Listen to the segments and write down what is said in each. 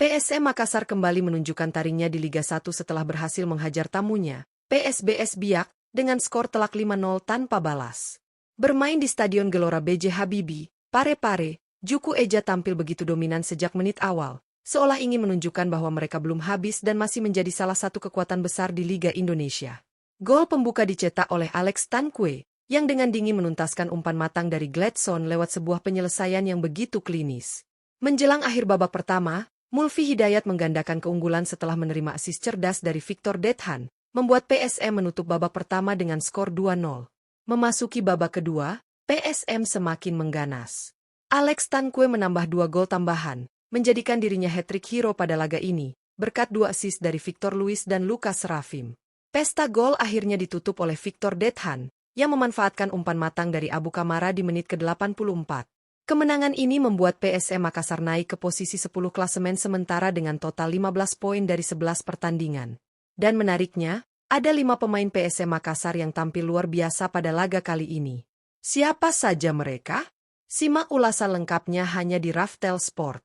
PSM Makassar kembali menunjukkan taringnya di Liga 1 setelah berhasil menghajar tamunya, PSBS Biak, dengan skor telak 5-0 tanpa balas. Bermain di Stadion Gelora B.J. Habibie, Parepare, Juku Eja tampil begitu dominan sejak menit awal, seolah ingin menunjukkan bahwa mereka belum habis dan masih menjadi salah satu kekuatan besar di Liga Indonesia. Gol pembuka dicetak oleh Alex Tankwe, yang dengan dingin menuntaskan umpan matang dari Gladson lewat sebuah penyelesaian yang begitu klinis. Menjelang akhir babak pertama, Mulfi Hidayat menggandakan keunggulan setelah menerima asis cerdas dari Victor Dethan, membuat PSM menutup babak pertama dengan skor 2-0. Memasuki babak kedua, PSM semakin mengganas. Alex Tankwe menambah 2 gol tambahan, menjadikan dirinya hat-trick hero pada laga ini, berkat 2 asis dari Victor Luis dan Lucas Rafim. Pesta gol akhirnya ditutup oleh Victor Dethan, yang memanfaatkan umpan matang dari Abu Kamara di menit ke-84. Kemenangan ini membuat PSM Makassar naik ke posisi 10 klasemen sementara dengan total 15 poin dari 11 pertandingan. Dan menariknya, ada 5 pemain PSM Makassar yang tampil luar biasa pada laga kali ini. Siapa saja mereka? Simak ulasan lengkapnya hanya di Raftel Sport.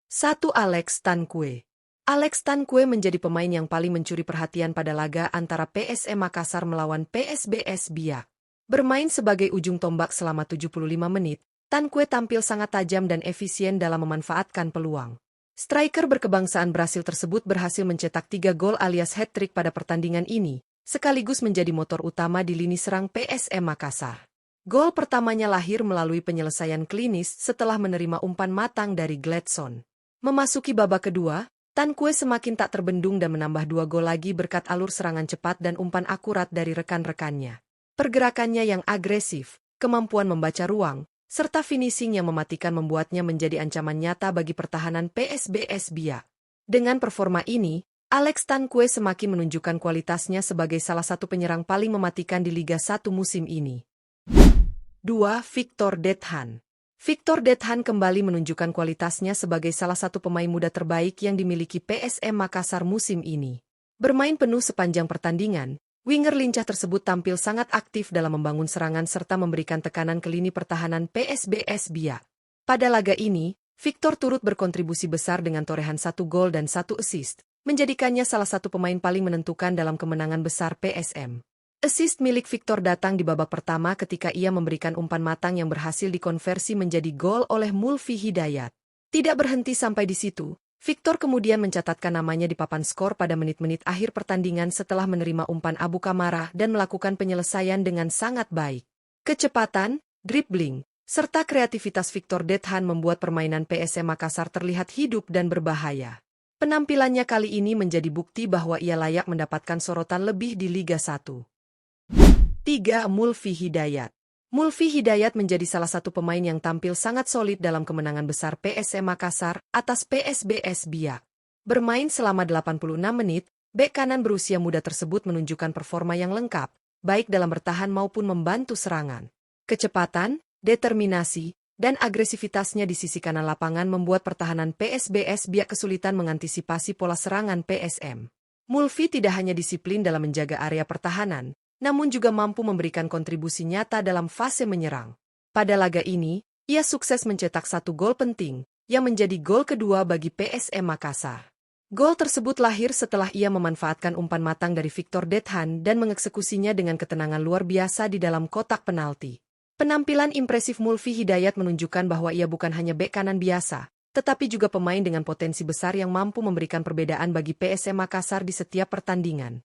1. Alex Tankwe. Alex Tankwe menjadi pemain yang paling mencuri perhatian pada laga antara PSM Makassar melawan PSBS Biak. Bermain sebagai ujung tombak selama 75 menit, Tankwe tampil sangat tajam dan efisien dalam memanfaatkan peluang. Striker berkebangsaan Brasil tersebut berhasil mencetak 3 gol alias hat-trick pada pertandingan ini, sekaligus menjadi motor utama di lini serang PSM Makassar. Gol pertamanya lahir melalui penyelesaian klinis setelah menerima umpan matang dari Gladson. Memasuki babak kedua, Tankwe semakin tak terbendung dan menambah 2 gol lagi berkat alur serangan cepat dan umpan akurat dari rekan-rekannya. Pergerakannya yang agresif, kemampuan membaca ruang, serta finishing yang mematikan membuatnya menjadi ancaman nyata bagi pertahanan PSBS Biak. Dengan performa ini, Alex Tankwe semakin menunjukkan kualitasnya sebagai salah satu penyerang paling mematikan di Liga 1 musim ini. 2. Victor Dethan. Victor Dethan kembali menunjukkan kualitasnya sebagai salah satu pemain muda terbaik yang dimiliki PSM Makassar musim ini. Bermain penuh sepanjang pertandingan, winger lincah tersebut tampil sangat aktif dalam membangun serangan serta memberikan tekanan ke lini pertahanan PSBS Biak. Pada laga ini, Victor turut berkontribusi besar dengan torehan 1 gol dan 1 assist, menjadikannya salah satu pemain paling menentukan dalam kemenangan besar PSM. Assist milik Victor datang di babak pertama ketika ia memberikan umpan matang yang berhasil dikonversi menjadi gol oleh Mulfi Hidayat. Tidak berhenti sampai di situ, Victor kemudian mencatatkan namanya di papan skor pada menit-menit akhir pertandingan setelah menerima umpan Abu Kamara dan melakukan penyelesaian dengan sangat baik. Kecepatan, dribbling, serta kreativitas Victor Dethan membuat permainan PSM Makassar terlihat hidup dan berbahaya. Penampilannya kali ini menjadi bukti bahwa ia layak mendapatkan sorotan lebih di Liga 1. 3. Mulfi Hidayat. Mulfi Hidayat menjadi salah satu pemain yang tampil sangat solid dalam kemenangan besar PSM Makassar atas PSBS Biak. Bermain selama 86 menit, bek kanan berusia muda tersebut menunjukkan performa yang lengkap, baik dalam bertahan maupun membantu serangan. Kecepatan, determinasi, dan agresivitasnya di sisi kanan lapangan membuat pertahanan PSBS Biak kesulitan mengantisipasi pola serangan PSM. Mulfi tidak hanya disiplin dalam menjaga area pertahanan, namun juga mampu memberikan kontribusi nyata dalam fase menyerang. Pada laga ini, ia sukses mencetak 1 gol penting, yang menjadi gol kedua bagi PSM Makassar. Gol tersebut lahir setelah ia memanfaatkan umpan matang dari Victor Dethan dan mengeksekusinya dengan ketenangan luar biasa di dalam kotak penalti. Penampilan impresif Mulfi Hidayat menunjukkan bahwa ia bukan hanya bek kanan biasa, tetapi juga pemain dengan potensi besar yang mampu memberikan perbedaan bagi PSM Makassar di setiap pertandingan.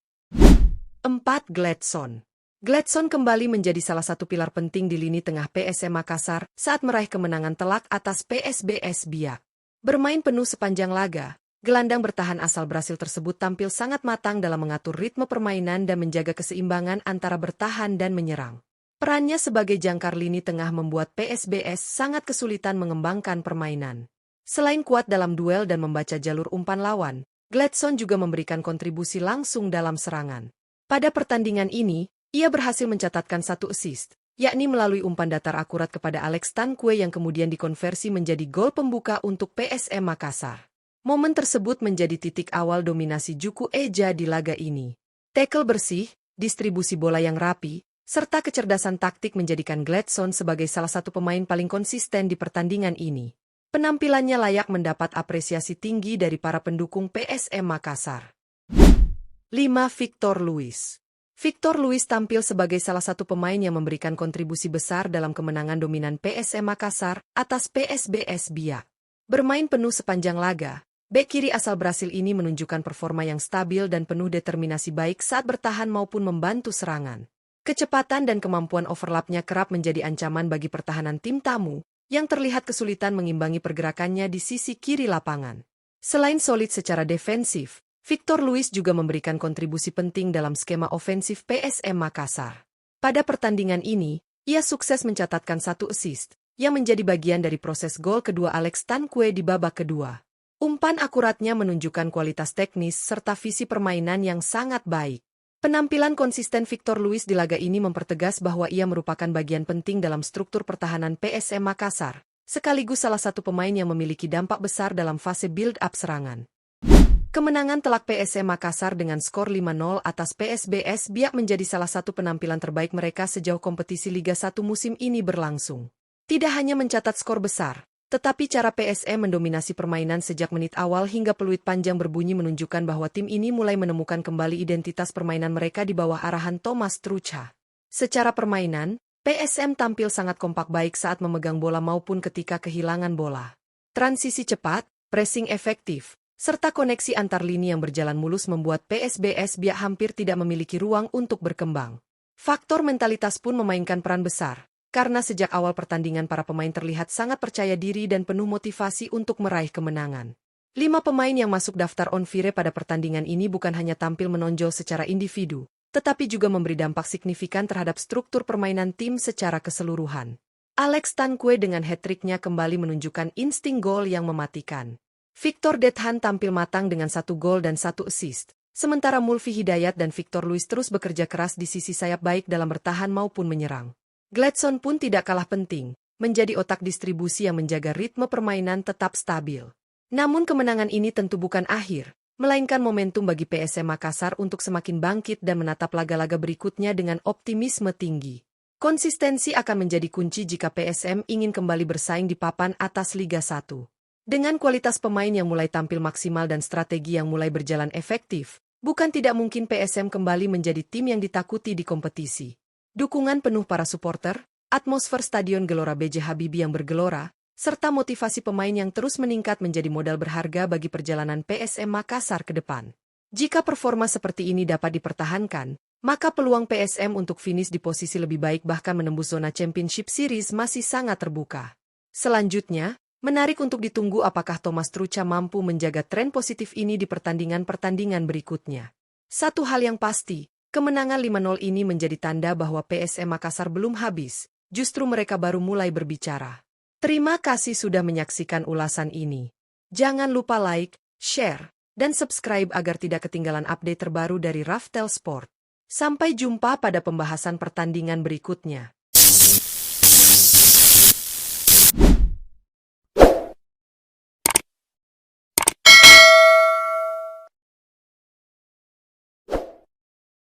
4. Gladson. Gladson kembali menjadi salah satu pilar penting di lini tengah PSM Makassar saat meraih kemenangan telak atas PSBS Biak. Bermain penuh sepanjang laga, gelandang bertahan asal Brasil tersebut tampil sangat matang dalam mengatur ritme permainan dan menjaga keseimbangan antara bertahan dan menyerang. Perannya sebagai jangkar lini tengah membuat PSBS sangat kesulitan mengembangkan permainan. Selain kuat dalam duel dan membaca jalur umpan lawan, Gladson juga memberikan kontribusi langsung dalam serangan. Pada pertandingan ini, ia berhasil mencatatkan 1 assist, yakni melalui umpan datar akurat kepada Alex Tankwe yang kemudian dikonversi menjadi gol pembuka untuk PSM Makassar. Momen tersebut menjadi titik awal dominasi Juku Eja di laga ini. Tackle bersih, distribusi bola yang rapi, serta kecerdasan taktik menjadikan Gladson sebagai salah satu pemain paling konsisten di pertandingan ini. Penampilannya layak mendapat apresiasi tinggi dari para pendukung PSM Makassar. 5. Victor Luis. Victor Luis tampil sebagai salah satu pemain yang memberikan kontribusi besar dalam kemenangan dominan PSM Makassar atas PSBS Biak. Bermain penuh sepanjang laga, bek kiri asal Brasil ini menunjukkan performa yang stabil dan penuh determinasi baik saat bertahan maupun membantu serangan. Kecepatan dan kemampuan overlapnya kerap menjadi ancaman bagi pertahanan tim tamu, yang terlihat kesulitan mengimbangi pergerakannya di sisi kiri lapangan. Selain solid secara defensif, Victor Luis juga memberikan kontribusi penting dalam skema ofensif PSM Makassar. Pada pertandingan ini, ia sukses mencatatkan 1 assist, yang menjadi bagian dari proses gol kedua Alex Tanque di babak kedua. Umpan akuratnya menunjukkan kualitas teknis serta visi permainan yang sangat baik. Penampilan konsisten Victor Luis di laga ini mempertegas bahwa ia merupakan bagian penting dalam struktur pertahanan PSM Makassar, sekaligus salah satu pemain yang memiliki dampak besar dalam fase build-up serangan. Kemenangan telak PSM Makassar dengan skor 5-0 atas PSBS Biak menjadi salah satu penampilan terbaik mereka sejauh kompetisi Liga 1 musim ini berlangsung. Tidak hanya mencatat skor besar, tetapi cara PSM mendominasi permainan sejak menit awal hingga peluit panjang berbunyi menunjukkan bahwa tim ini mulai menemukan kembali identitas permainan mereka di bawah arahan Thomas Trucha. Secara permainan, PSM tampil sangat kompak baik saat memegang bola maupun ketika kehilangan bola. Transisi cepat, pressing efektif, serta koneksi antar lini yang berjalan mulus membuat PSBS Biak hampir tidak memiliki ruang untuk berkembang. Faktor mentalitas pun memainkan peran besar, karena sejak awal pertandingan para pemain terlihat sangat percaya diri dan penuh motivasi untuk meraih kemenangan. 5 pemain yang masuk daftar on fire pada pertandingan ini bukan hanya tampil menonjol secara individu, tetapi juga memberi dampak signifikan terhadap struktur permainan tim secara keseluruhan. Alex Tanque dengan hat-trick-nya kembali menunjukkan insting gol yang mematikan. Victor Dethan tampil matang dengan 1 gol dan 1 assist, sementara Mulfi Hidayat dan Victor Luis terus bekerja keras di sisi sayap baik dalam bertahan maupun menyerang. Gladson pun tidak kalah penting, menjadi otak distribusi yang menjaga ritme permainan tetap stabil. Namun kemenangan ini tentu bukan akhir, melainkan momentum bagi PSM Makassar untuk semakin bangkit dan menatap laga-laga berikutnya dengan optimisme tinggi. Konsistensi akan menjadi kunci jika PSM ingin kembali bersaing di papan atas Liga 1. Dengan kualitas pemain yang mulai tampil maksimal dan strategi yang mulai berjalan efektif, bukan tidak mungkin PSM kembali menjadi tim yang ditakuti di kompetisi. Dukungan penuh para supporter, atmosfer Stadion Gelora B.J. Habibie yang bergelora, serta motivasi pemain yang terus meningkat menjadi modal berharga bagi perjalanan PSM Makassar ke depan. Jika performa seperti ini dapat dipertahankan, maka peluang PSM untuk finish di posisi lebih baik bahkan menembus zona Championship Series masih sangat terbuka. Selanjutnya, menarik untuk ditunggu apakah Thomas Trucha mampu menjaga tren positif ini di pertandingan-pertandingan berikutnya. Satu hal yang pasti, kemenangan 5-0 ini menjadi tanda bahwa PSM Makassar belum habis, justru mereka baru mulai berbicara. Terima kasih sudah menyaksikan ulasan ini. Jangan lupa like, share, dan subscribe agar tidak ketinggalan update terbaru dari Raftel Sport. Sampai jumpa pada pembahasan pertandingan berikutnya.